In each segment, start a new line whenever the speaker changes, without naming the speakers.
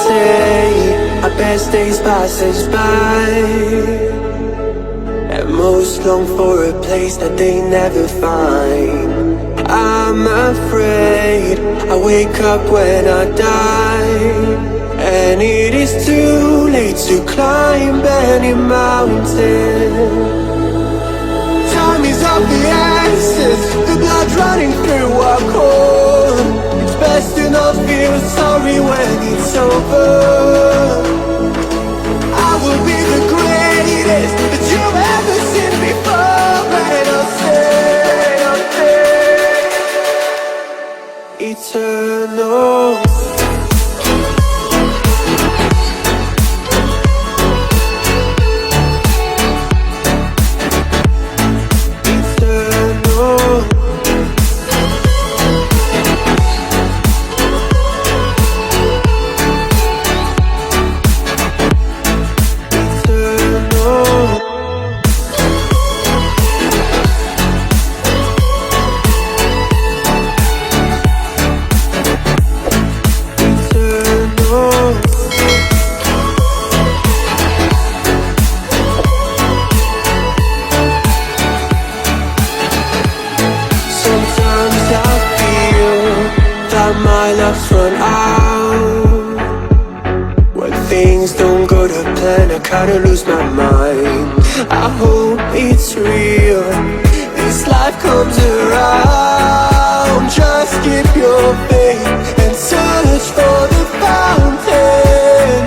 say our best days pass us by, and most long for a place that they never find. I'm afraid I wake up when I die, and it is too late to climb any mountain. Time is of the essence, the blood running through our core. It's best to not feel sorry when it's over. I will be the greatest that you've ever seen before, and I'll stay eternal. My luck's run out. When things don't go to plan, I kinda lose my mind. I hope it's real, this life comes around. Just keep your faith and search for the fountain.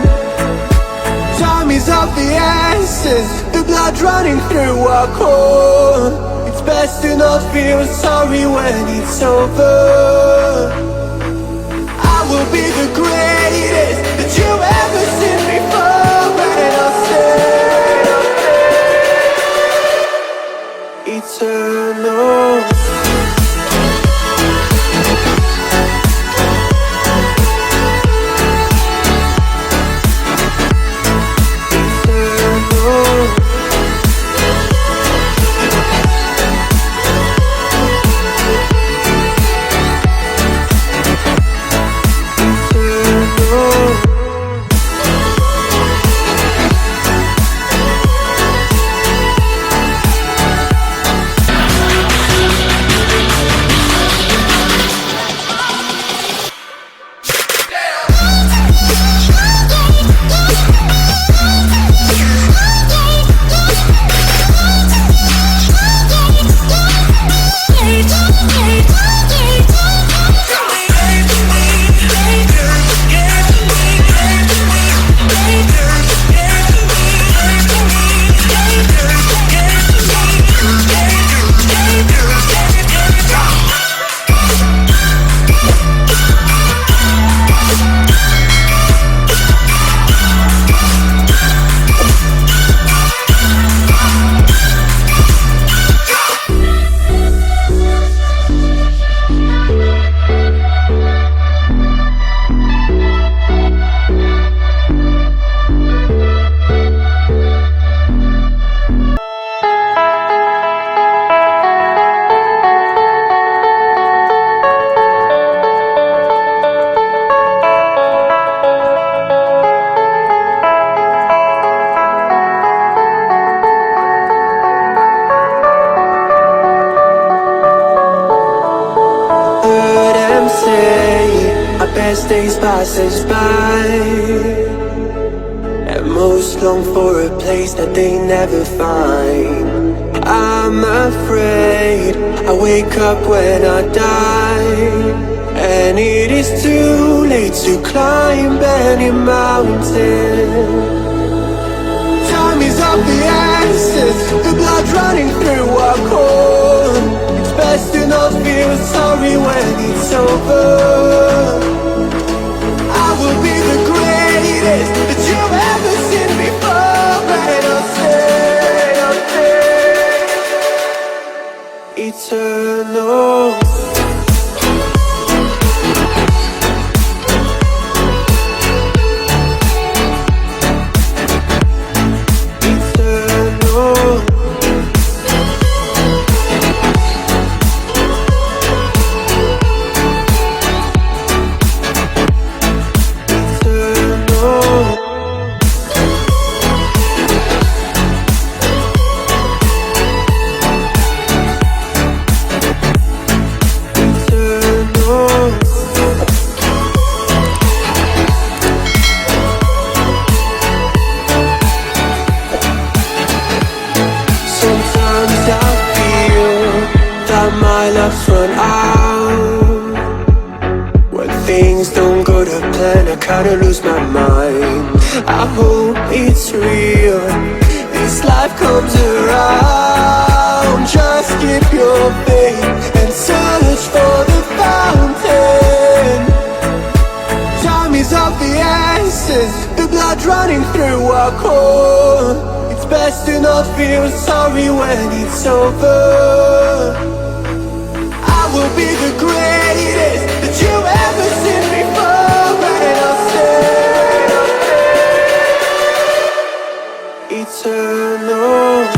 Time is of the essence, the blood running through our core. It's best to not feel sorry when it's over. I will be the greatest that you've ever seen before, and I'll stay eternal. Best days pass us by, and most long for a place that they never find. I'm afraid I wake up when I die, and it is too late to climb any mountain. Time is of the essence, the blood running through our core. It's best to not feel sorry when it's over. I will be the greatest that you've ever seen before, and I'll stay eternal. kinda lose my mind. I hope it's real, this life comes around. Just keep your faith and search for the fountain. Time is of the essence, the blood running through our core. It's best to not feel sorry when it's over. I will be the greatest that you ever seen before, and I'll stay eternal.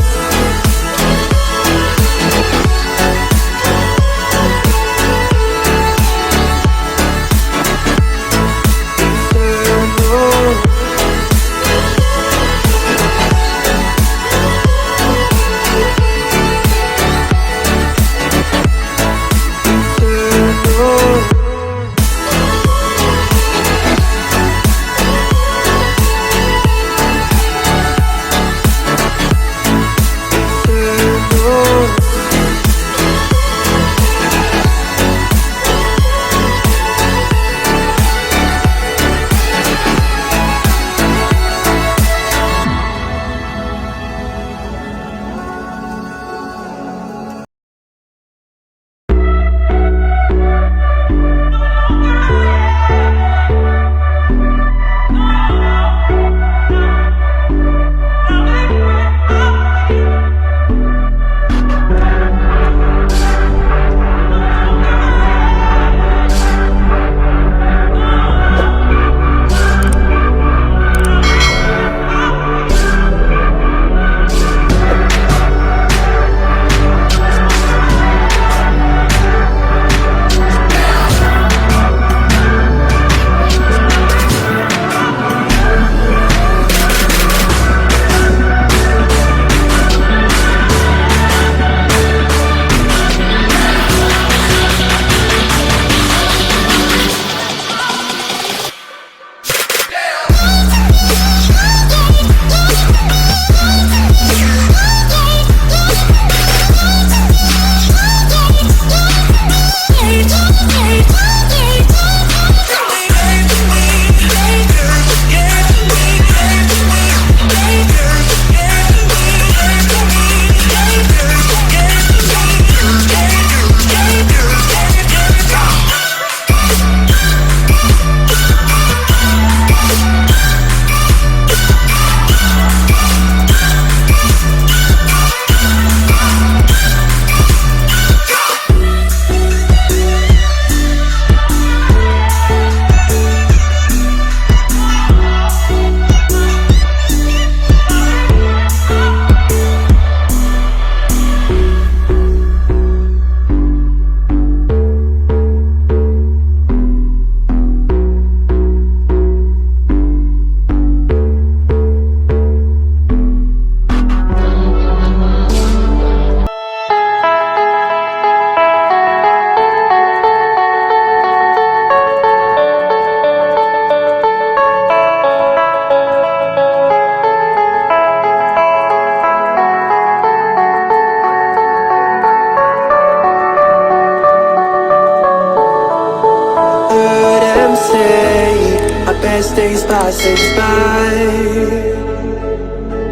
Best days passing by,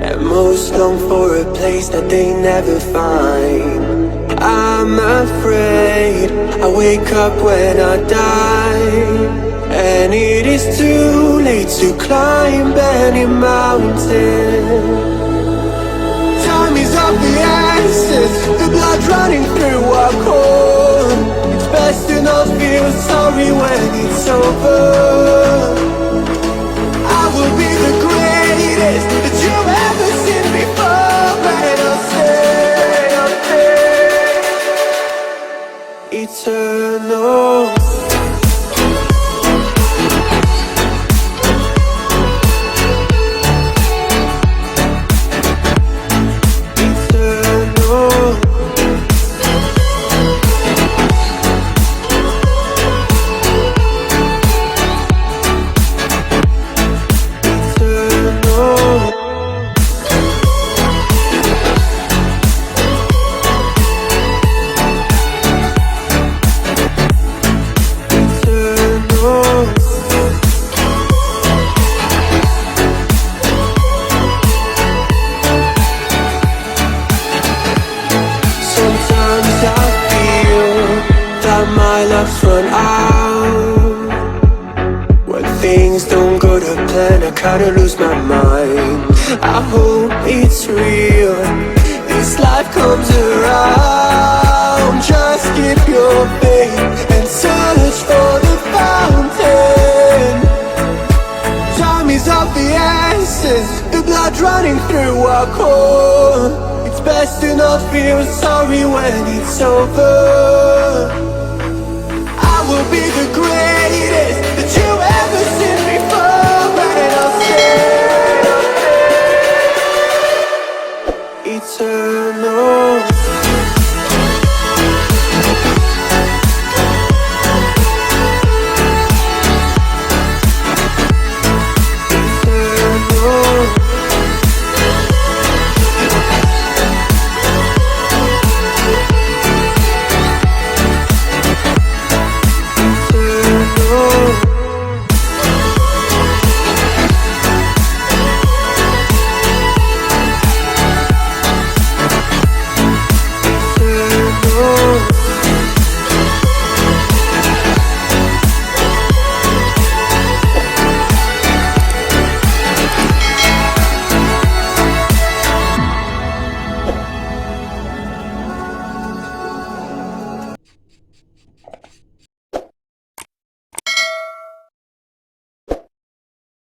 and most long for a place that they never find. I'm afraid I wake up when I die, and it is too late to climb any mountain. Time is of the essence, the blood running through our core. It's best to not feel sorry when it's over. I will be the greatest that you've ever seen before, and I'll stay eternal. plan, I kinda lose my mind. I hope it's real, this life comes around. Just keep your faith and search for the fountain. Time is of the essence, the blood running through our core. It's best to not feel sorry when it's over. I will be the great